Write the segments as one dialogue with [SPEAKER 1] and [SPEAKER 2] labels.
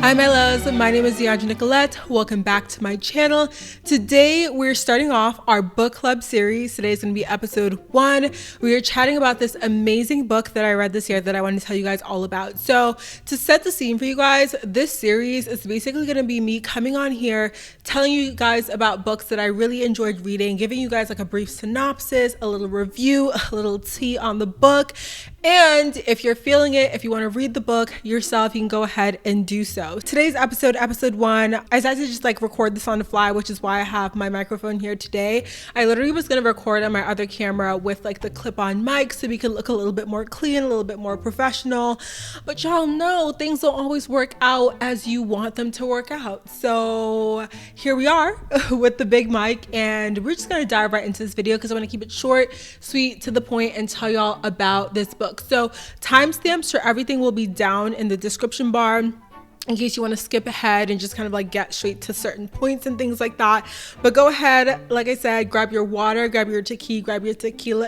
[SPEAKER 1] Hi my loves, my name is Nicolette. Welcome back to my channel. Today we're starting off our book club series. Today is going to be episode 1. We are chatting about this amazing book that I read this year that I want to tell you guys all about. So to set the scene for you guys, this series is basically going to be me coming on here telling you guys about books that I really enjoyed reading, giving you guys like a brief synopsis, a little review, a little tea on the book. And if you're feeling it, if you want to read the book yourself, you can go ahead and do so. Today's episode 1, I decided to just like record this on the fly, which is why I have my microphone here today. I literally was going to record on my other camera with like the clip-on mic so we could look a little bit more clean, a little bit more professional. But y'all know things don't always work out as you want them to work out. So here we are with the big mic, and we're just going to dive right into this video because I want to keep it short, sweet, to the point, and tell y'all about this book. So timestamps for everything will be down in the description bar in case you want to skip ahead and just kind of like get straight to certain points and things like that. But go ahead, like I said, grab your water, grab your tequila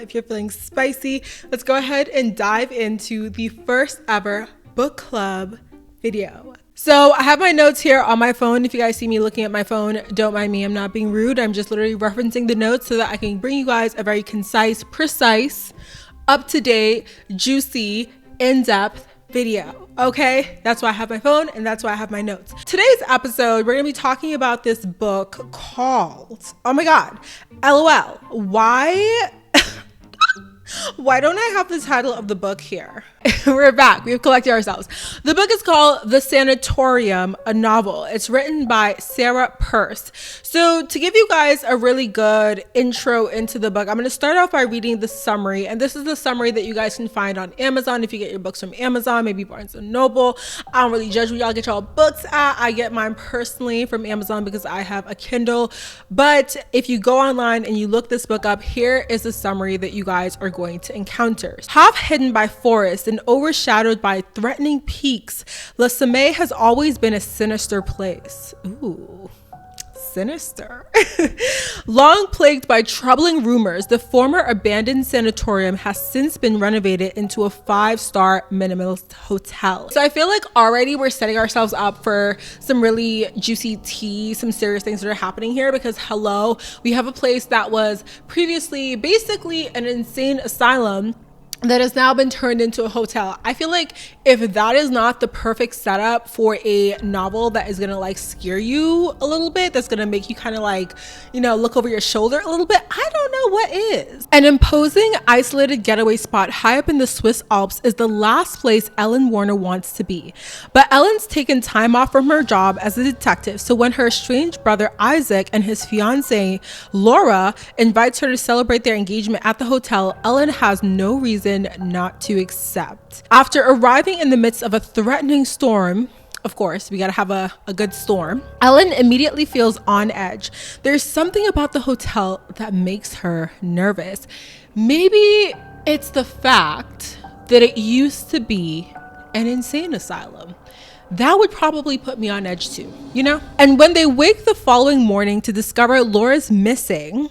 [SPEAKER 1] if you're feeling spicy. Let's go ahead and dive into the first ever book club video. So I have my notes here on my phone. If you guys see me looking at my phone, don't mind me. I'm not being rude. I'm just literally referencing the notes so that I can bring you guys a very concise, precise, up-to-date, juicy, in-depth video. Okay, that's why I have my phone and that's why I have my notes. Today's episode, we're gonna be talking about this book called, oh my god, LOL, why don't I have the title of the book here? We're back. We've collected ourselves. The book is called The Sanatorium, a novel. It's written by Pearse. So to give you guys a really good intro into the book, I'm going to start off by reading the summary. And this is the summary that you guys can find on Amazon if you get your books from Amazon, maybe Barnes & Noble. I don't really judge where y'all get y'all books at. I get mine personally from Amazon because I have a Kindle. But if you go online and you look this book up, here is the summary that you guys are going to encounter. Half hidden by forests and overshadowed by threatening peaks, Sommet has always been a sinister place. Ooh, sinister. Long plagued by troubling rumors, the former abandoned sanatorium has since been renovated into a 5-star minimalist hotel. So I feel like already we're setting ourselves up for some really juicy tea, some serious things that are happening here, because hello, we have a place that was previously basically an insane asylum that has now been turned into a hotel. I feel like if that is not the perfect setup for a novel that is gonna like scare you a little bit, that's gonna make you kind of like, you know, look over your shoulder a little bit, I don't know what is. An imposing, isolated getaway spot high up in the Swiss Alps is the last place Elin Warner wants to be. But Elin's taken time off from her job as a detective, so when her estranged brother Isaac and his fiancée Laure invites her to celebrate their engagement at the hotel, Elin has no reason not to accept. After arriving in the midst of a threatening storm, of course, we gotta have a good storm, Elin immediately feels on edge. There's something about the hotel that makes her nervous. Maybe it's the fact that it used to be an insane asylum. That would probably put me on edge too, you know? And when they wake the following morning to discover Laura's missing,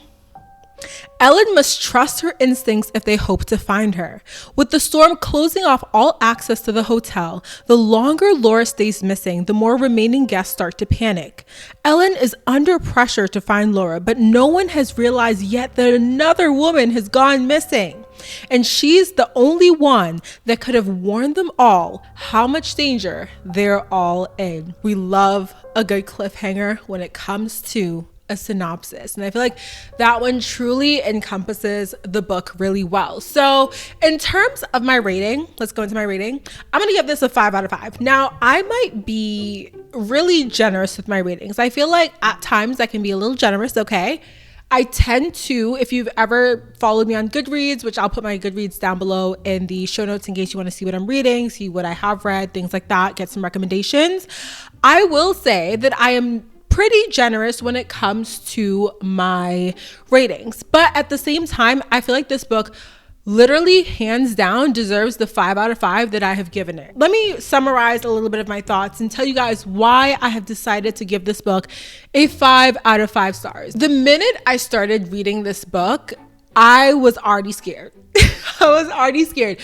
[SPEAKER 1] Elin must trust her instincts if they hope to find her. With the storm closing off all access to the hotel, the longer Laura stays missing, the more remaining guests start to panic. Elin is under pressure to find Laura, but no one has realized yet that another woman has gone missing. And she's the only one that could have warned them all how much danger they're all in. We love a good cliffhanger when it comes to a synopsis, and I feel like that one truly encompasses the book really well. So in terms of my rating, let's go into my rating. I'm gonna give this a 5 out of 5. Now I might be really generous with my ratings. I feel like at times I can be a little generous, okay? I tend to, if you've ever followed me on Goodreads, which I'll put my Goodreads down below in the show notes in case you want to see what I'm reading, see what I have read, things like that, get some recommendations. I will say that I am pretty generous when it comes to my ratings, but at the same time, I feel like this book literally hands down deserves the 5 out of 5 that I have given it. Let me summarize a little bit of my thoughts and tell you guys why I have decided to give this book a 5 out of 5 stars. The minute I started reading this book, I was already scared. I was already scared.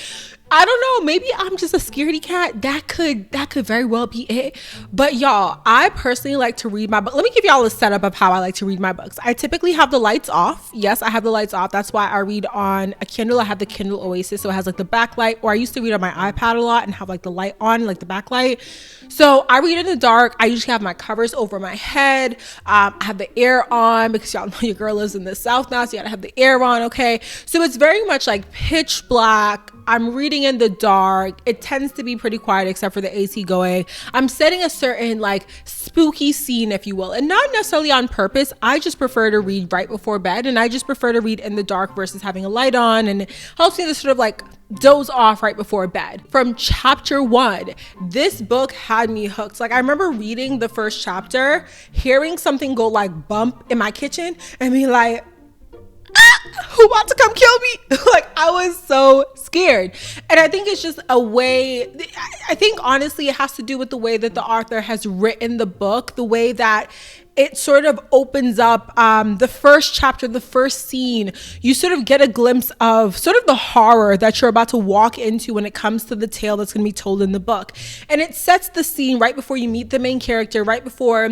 [SPEAKER 1] I don't know, maybe I'm just a scaredy cat. That could very well be it. But y'all, I personally like to read my book. Let me give y'all a setup of how I like to read my books. I typically have the lights off. Yes, I have the lights off. That's why I read on a Kindle. I have the Kindle Oasis, so it has like the backlight, or I used to read on my iPad a lot and have like the light on, like the backlight. So I read in the dark. I usually have my covers over my head. I have the air on because y'all know your girl lives in the South now, so you gotta have the air on, okay? So it's very much like pitch black. I'm reading in the dark. It tends to be pretty quiet except for the AC going. I'm setting a certain like spooky scene, if you will, and not necessarily on purpose. I just prefer to read right before bed, and I just prefer to read in the dark versus having a light on, and it helps me to sort of like doze off right before bed. From chapter 1, this book had me hooked. Like I remember reading the first chapter, hearing something go like bump in my kitchen and be like, who about to come kill me? Like I was so scared. And I think it's just a way, I think honestly it has to do with the way that the author has written the book, the way that it sort of opens up the first chapter, the first scene. You sort of get a glimpse of sort of the horror that you're about to walk into when it comes to the tale that's going to be told in the book. And it sets the scene right before you meet the main character, right before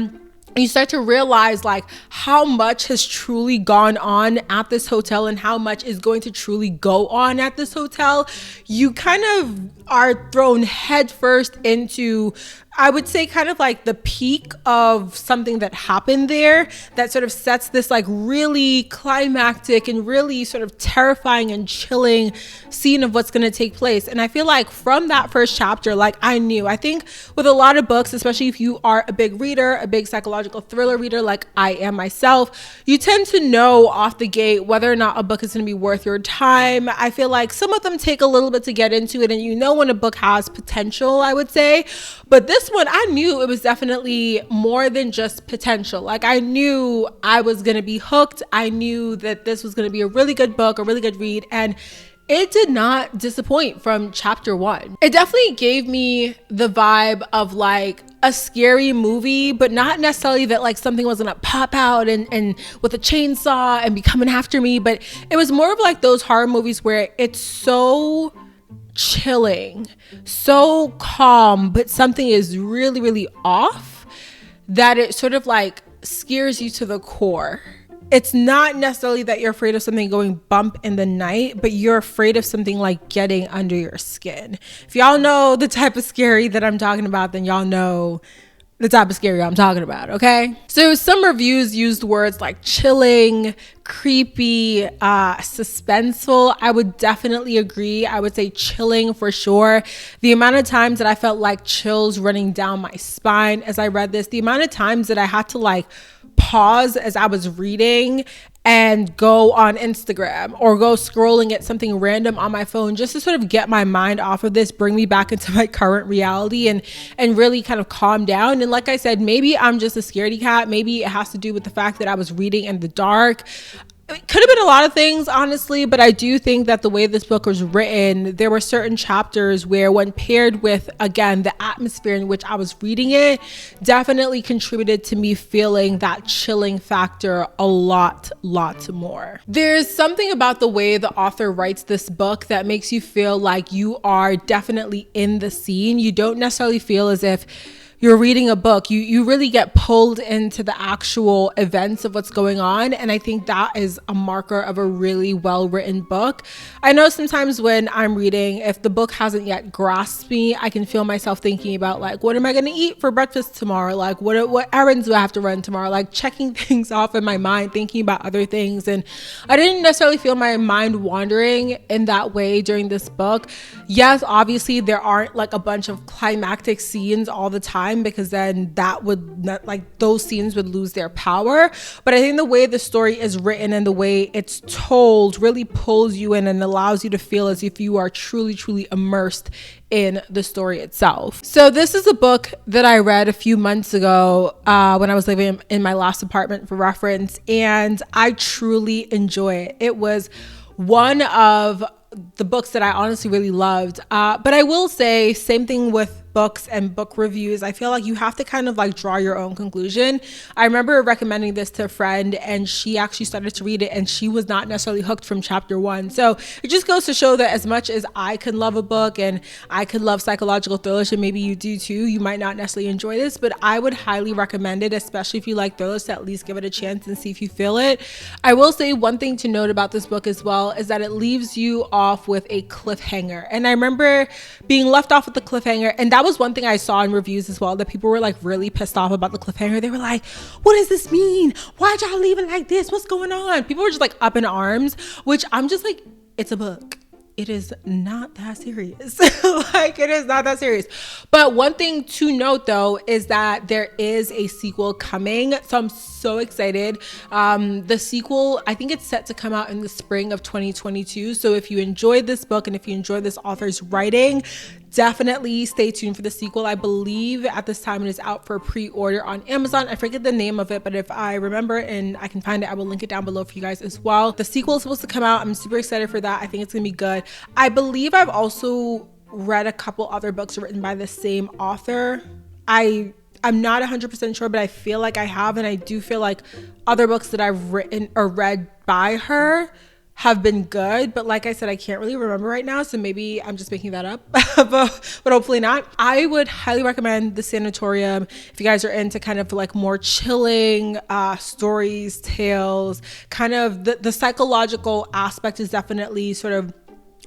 [SPEAKER 1] you start to realize like how much has truly gone on at this hotel and how much is going to truly go on at this hotel. You kind of are thrown headfirst into, I would say, kind of like the peak of something that happened there that sort of sets this like really climactic and really sort of terrifying and chilling scene of what's going to take place. And I feel like from that first chapter, like I think with a lot of books, especially if you are a big reader, a big psychological thriller reader like I am myself, you tend to know off the gate whether or not a book is going to be worth your time. I feel like some of them take a little bit to get into it, and you know when a book has potential, I would say. But this one, I knew it was definitely more than just potential. Like I knew I was going to be hooked. I knew that this was going to be a really good book, a really good read. And it did not disappoint from chapter 1. It definitely gave me the vibe of like a scary movie, but not necessarily that like something was gonna pop out and with a chainsaw and be coming after me. But it was more of like those horror movies where it's so chilling, so calm, but something is really, really off that it sort of like scares you to the core. It's not necessarily that you're afraid of something going bump in the night, but you're afraid of something like getting under your skin. If y'all know the type of scary that I'm talking about, then y'all know the type of scary I'm talking about, okay? So some reviews used words like chilling, creepy, suspenseful. I would definitely agree. I would say chilling for sure. The amount of times that I felt like chills running down my spine as I read this, the amount of times that I had to like pause as I was reading and go on Instagram or go scrolling at something random on my phone just to sort of get my mind off of this, bring me back into my current reality and really kind of calm down. And like I said, maybe I'm just a scaredy cat. Maybe it has to do with the fact that I was reading in the dark. It could have been a lot of things, honestly, but I do think that the way this book was written, there were certain chapters where, when paired with, again, the atmosphere in which I was reading it, definitely contributed to me feeling that chilling factor a lot more. There's something about the way the author writes this book that makes you feel like you are definitely in the scene. You don't necessarily feel as if you're reading a book. You really get pulled into the actual events of what's going on. And I think that is a marker of a really well-written book. I know sometimes when I'm reading, if the book hasn't yet grasped me, I can feel myself thinking about like, what am I going to eat for breakfast tomorrow? Like what errands do I have to run tomorrow? Like checking things off in my mind, thinking about other things. And I didn't necessarily feel my mind wandering in that way during this book. Yes, obviously there aren't like a bunch of climactic scenes all the time, because then that would not, like those scenes would lose their power. But I think the way the story is written and the way it's told really pulls you in and allows you to feel as if you are truly immersed in the story itself. So this is a book that I read a few months ago when I was living in my last apartment, for reference, and I truly enjoy it. It was one of the books that I honestly really loved. But I will say, same thing with books and book reviews, I feel like you have to kind of like draw your own conclusion. I remember recommending this to a friend, and she actually started to read it, and she was not necessarily hooked from chapter 1. So it just goes to show that as much as I can love a book and I could love psychological thrillers, and maybe you do too, you might not necessarily enjoy this, but I would highly recommend it, especially if you like thrillers, to at least give it a chance and see if you feel it. I will say one thing to note about this book as well is that it leaves you off with a cliffhanger. And I remember being left off with the cliffhanger, and that was one thing I saw in reviews as well, that people were like really pissed off about the cliffhanger. They were like, what does this mean? Why'd y'all leave it like this? What's going on? People were just like up in arms, which I'm just like, it's a book. It is not that serious. Like, it is not that serious. But one thing to note though is that there is a sequel coming. So I'm so excited. The sequel, I think it's set to come out in the spring of 2022. So if you enjoyed this book and if you enjoyed this author's writing, definitely stay tuned for the sequel. I believe at this time it is out for pre-order on Amazon. I forget the name of it, but if I remember and I can find it, I will link it down below for you guys as well. The sequel is supposed to come out. I'm super excited for that. I think it's gonna be good. I believe I've also read a couple other books written by the same author. I'm not 100% sure, but I feel like I have, and I do feel like other books that I've written or read by her have been good, but like I said, I can't really remember right now, so maybe I'm just making that up, but hopefully not. I would highly recommend The Sanatorium if you guys are into kind of like more chilling stories, tales, kind of the psychological aspect is definitely sort of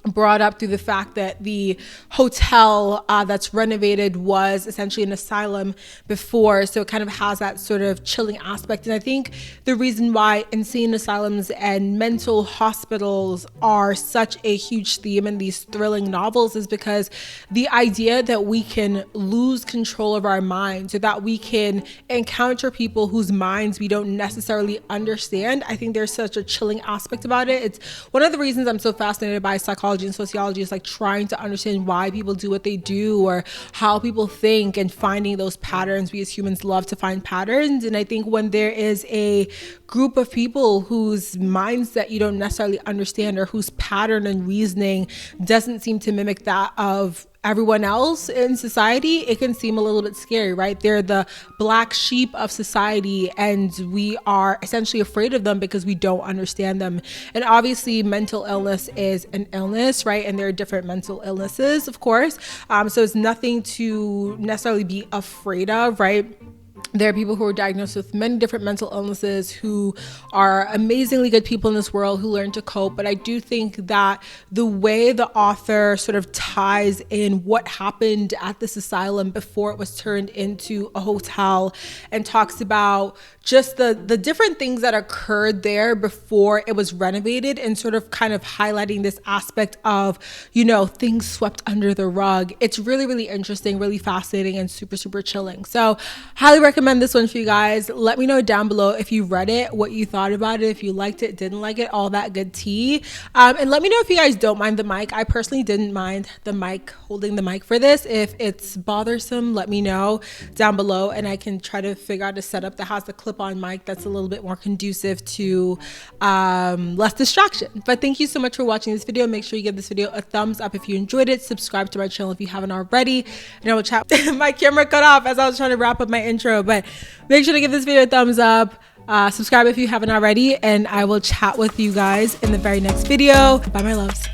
[SPEAKER 1] brought up through the fact that the hotel that's renovated was essentially an asylum before, so it kind of has that sort of chilling aspect. And I think the reason why insane asylums and mental hospitals are such a huge theme in these thrilling novels is because the idea that we can lose control of our minds, or that we can encounter people whose minds we don't necessarily understand, I think there's such a chilling aspect about it. It's one of the reasons I'm so fascinated by psychology and sociology, is like trying to understand why people do what they do or how people think, and finding those patterns. We as humans love to find patterns, and I think when there is a group of people whose mindset you don't necessarily understand, or whose pattern and reasoning doesn't seem to mimic that of everyone else in society, it can seem a little bit scary, right? They're the black sheep of society, and we are essentially afraid of them because we don't understand them. And obviously mental illness is an illness, right? And there are different mental illnesses, of course. So it's nothing to necessarily be afraid of, right? There are people who are diagnosed with many different mental illnesses who are amazingly good people in this world who learn to cope. But I do think that the way the author sort of ties in what happened at this asylum before it was turned into a hotel, and talks about just the different things that occurred there before it was renovated, and sort of kind of highlighting this aspect of, you know, things swept under the rug. It's really, really interesting, really fascinating, and super, super chilling. So highly recommend this one for you guys. Let me know down below if you read it, what you thought about it, if you liked it, didn't like it, all that good tea. And let me know if you guys don't mind the mic. I personally didn't mind the mic, holding the mic for this. If it's bothersome, let me know down below, and I can try to figure out a setup that has the clip-on mic that's a little bit more conducive to less distraction. But thank you so much for watching this video. Make sure you give this video a thumbs up if you enjoyed it. Subscribe to my channel if you haven't already, and I will chat. My camera cut off as I was trying to wrap up my intro, but make sure to give this video a thumbs up. Subscribe if you haven't already, and I will chat with you guys in the very next video. Bye, my loves.